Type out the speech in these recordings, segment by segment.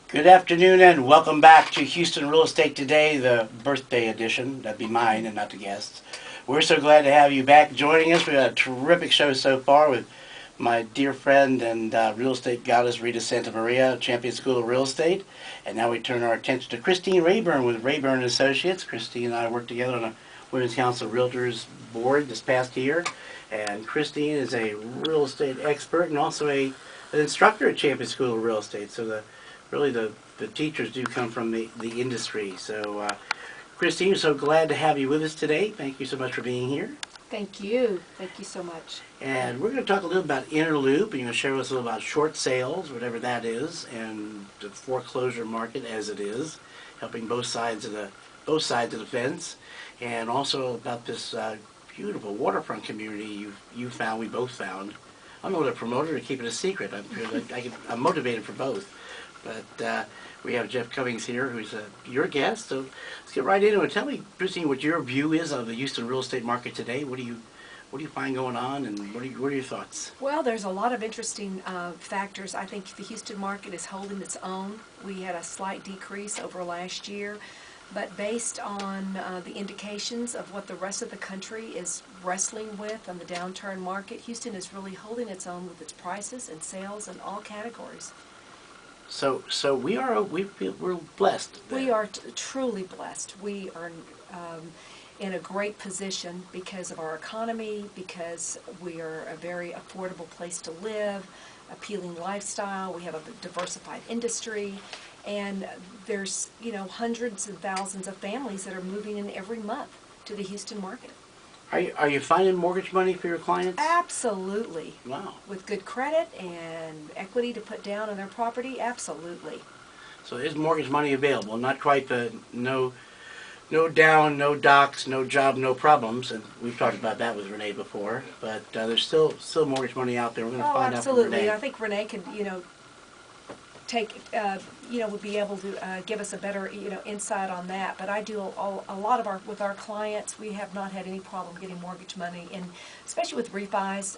Good afternoon and welcome back to Houston Real Estate Today, the birthday edition. That'd be mine and not the guests. We're so glad to have you back joining us. We've had a terrific show so far with my dear friend and real estate goddess Rita Santamaria, Champion School of Real Estate. And now we turn our attention to Christine Rayburn with Rayburn and Associates. Christine and I worked together on a Women's Council Realtors board this past year. And Christine is a real estate expert and also an instructor at Champion School of Real Estate. So really the teachers do come from the industry. So Christine, we're so glad to have you with us today. Thank you so much for being here. Thank you. Thank you so much. And we're going to talk a little about Interloop. You're going to share with us a little about short sales, whatever that is, and the foreclosure market as it is, helping both sides of the fence, and also about this beautiful waterfront community you found, we both found. I don't know whether to promote it or keep it a secret. I'm motivated for both. But we have Jeff Cummings here, who's your guest. So let's get right into it. Tell me, Christine, what your view is of the Houston real estate market today. What do you find going on, and what are your thoughts? Well, there's a lot of interesting factors. I think the Houston market is holding its own. We had a slight decrease over last year, but based on the indications of what the rest of the country is wrestling with on the downturn market, Houston is really holding its own with its prices and sales in all categories. So we're blessed. We are truly blessed. We are in a great position because of our economy, because we are a very affordable place to live, appealing lifestyle. We have a diversified industry, and there's hundreds and thousands of families that are moving in every month to the Houston market. Are you finding mortgage money for your clients? Absolutely. Wow. With good credit and equity to put down on their property, absolutely. So there's mortgage money available. Not quite the no down, no docs, no job, no problems, and we've talked about that with Rene before. But there's still mortgage money out there. We're going to find out from Rene. Absolutely. I think Rene could take would be able to give us a better insight on that. But I do a lot of with our clients. We have not had any problem getting mortgage money, and especially with refis.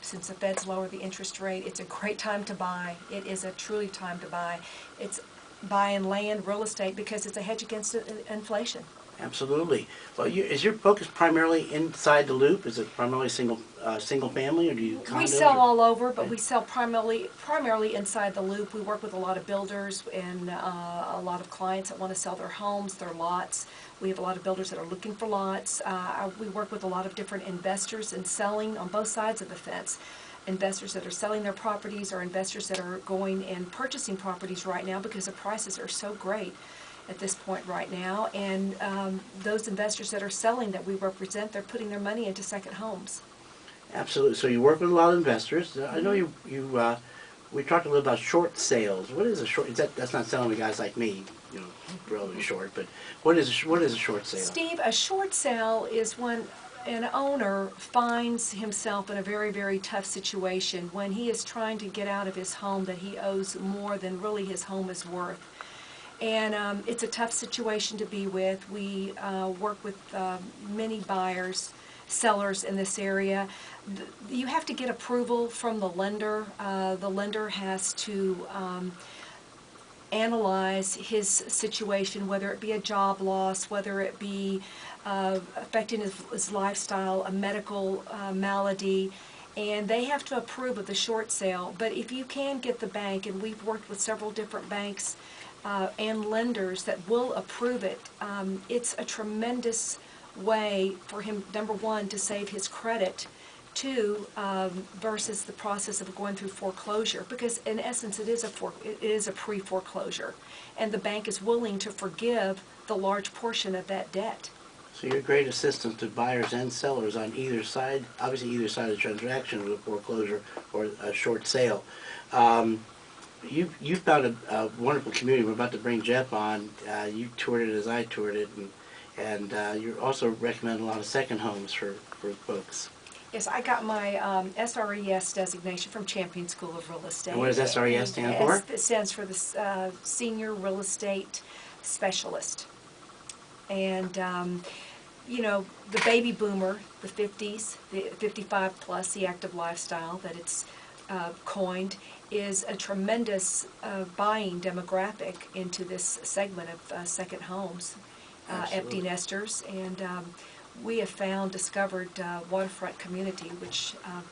Since the Fed's lowered the interest rate, it's a great time to buy. It is a truly time to buy. It's buying land, real estate, because it's a hedge against inflation. Absolutely. Well, is your focus primarily inside the loop? Is it primarily single family, or do you condos? We sell all over, but we sell primarily inside the loop. We work with a lot of builders and a lot of clients that want to sell their homes, their lots. We have a lot of builders that are looking for lots. We work with a lot of different investors in selling on both sides of the fence. Investors that are selling their properties, or investors that are going and purchasing properties right now because the prices are so great at this point right now. And those investors that are selling that we represent, they're putting their money into second homes. Absolutely. So you work with a lot of investors. I know we talked a little about short sales. What is a short? That's not selling to guys like me, relatively short. But what is a short sale? Steve, a short sale is when an owner finds himself in a very, very tough situation when he is trying to get out of his home that he owes more than really his home is worth. And it's a tough situation to be with. We work with many buyers, sellers in this area. You have to get approval from the lender. The lender has to analyze his situation, whether it be a job loss, whether it be affecting his lifestyle, a medical malady, and they have to approve of the short sale. But if you can get the bank, and we've worked with several different banks and lenders that will approve it, it's a tremendous way for him, number one, to save his credit, two, versus the process of going through foreclosure, because in essence it is a pre-foreclosure, and the bank is willing to forgive the large portion of that debt. So you're a great assistant to buyers and sellers on either side, obviously either side of the transaction, with a foreclosure or a short sale. You've found a wonderful community. We're about to bring Jeff on. You toured it as I toured it, and you also recommend a lot of second homes for folks. Yes, I got my SRES designation from Champion School of Real Estate. And what does SRES stand for? It stands for the Senior Real Estate Specialist. And, the baby boomer, the 50s, the 55 plus, the active lifestyle that it's coined, is a tremendous buying demographic into this segment of second homes, empty nesters, and we have discovered Waterfront community, which have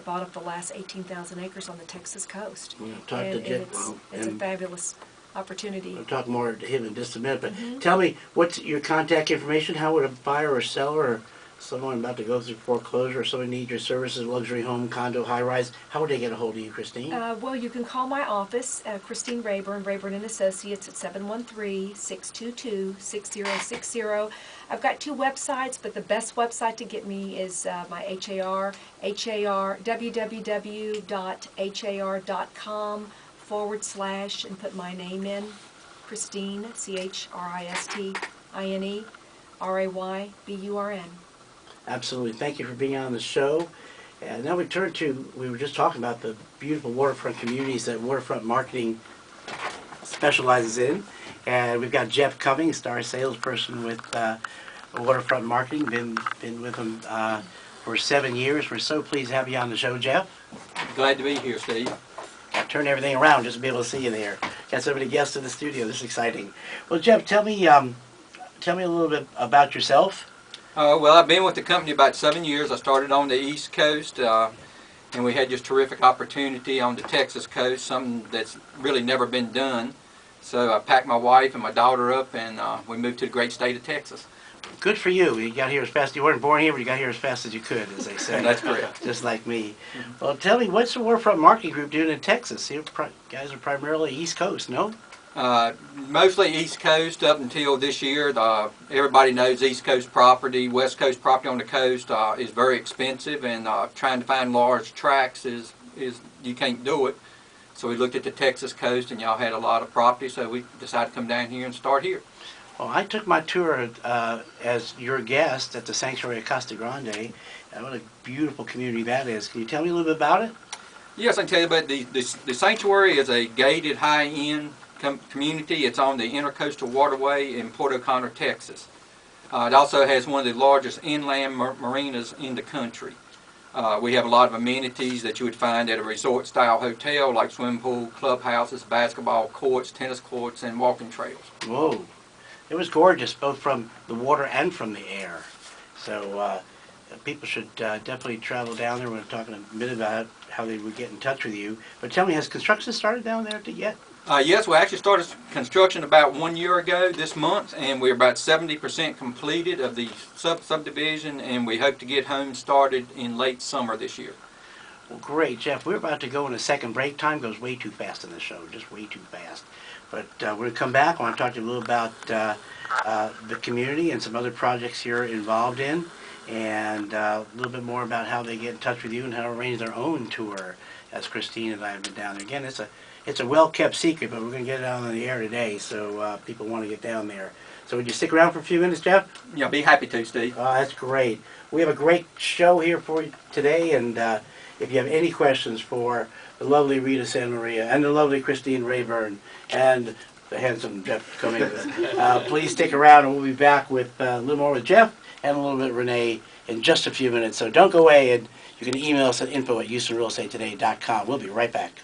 bought up the last 18,000 acres on the Texas coast. We'll talk to And Jeff. it's a fabulous opportunity. We'll talk more to him in just a minute, but tell me, what's your contact information? How would a buyer or seller or someone about to go through foreclosure or someone need your services, luxury home, condo, high-rise, how would they get a hold of you, Christine? Well, you can call my office, Christine Rayburn, Rayburn and Associates, at 713-622-6060. I've got 2 websites, but the best website to get me is my www.har.com/ and put my name in, Christine, CHRISTINE, RAYBURN. Absolutely. Thank you for being on the show. And now we were just talking about the beautiful waterfront communities that Waterfront Marketing specializes in. And we've got Jeff Cummings, star salesperson with Waterfront Marketing. Been with them for 7 years. We're so pleased to have you on the show, Jeff. Glad to be here, Steve. Got to turn everything around just to be able to see you there. Got so many guests in the studio. This is exciting. Well, Jeff, tell me a little bit about yourself. Well, I've been with the company about 7 years. I started on the East Coast, and we had just terrific opportunity on the Texas coast, something that's really never been done. So I packed my wife and my daughter up, and we moved to the great state of Texas. Good for you. You got here as fast. You weren't born here, but you got here as fast as you could, as they say. That's correct. Just like me. Well, tell me, what's the Waterfront Marketing Group doing in Texas? You guys are primarily East Coast, no? Mostly East Coast up until this year. Everybody knows East Coast property, West Coast property on the coast is very expensive, and trying to find large tracts is you can't do it. So we looked at the Texas coast, and y'all had a lot of property, so we decided to come down here and start here. Well, I took my tour as your guest at the Sanctuary of Costa Grande. What a beautiful community that is. Can you tell me a little bit about it? Yes, I can tell you about the Sanctuary is a gated high-end community. It's on the Intercoastal Waterway in Port O'Connor, Texas. It also has one of the largest inland marinas in the country. We have a lot of amenities that you would find at a resort-style hotel, like swimming pool, clubhouses, basketball courts, tennis courts, and walking trails. Whoa. It was gorgeous, both from the water and from the air. So people should definitely travel down there. We're talking a minute about how they would get in touch with you. But tell me, has construction started down there yet? Yes, we actually started construction about 1 year ago this month, and we're about 70% completed of the subdivision, and we hope to get homes started in late summer this year. Well, great, Jeff. We're about to go in a second break. Time goes way too fast in this show, just way too fast. But we're going to come back. I want to talk to you a little about the community and some other projects you're involved in, and a little bit more about how they get in touch with you and how to arrange their own tour, as Christine and I have been down there. Again, it's a well-kept secret, but we're going to get it out on the air today, so people want to get down there. So would you stick around for a few minutes, Jeff? Yeah, be happy to, Steve. That's great. We have a great show here for you today, and if you have any questions for the lovely Rita Santamaria and the lovely Christine Rayburn and the handsome Jeff Cummings, please stick around, and we'll be back with a little more with Jeff and a little bit of Rene in just a few minutes. So don't go away, and you can email us at info@HoustonRealEstateToday.com. We'll be right back.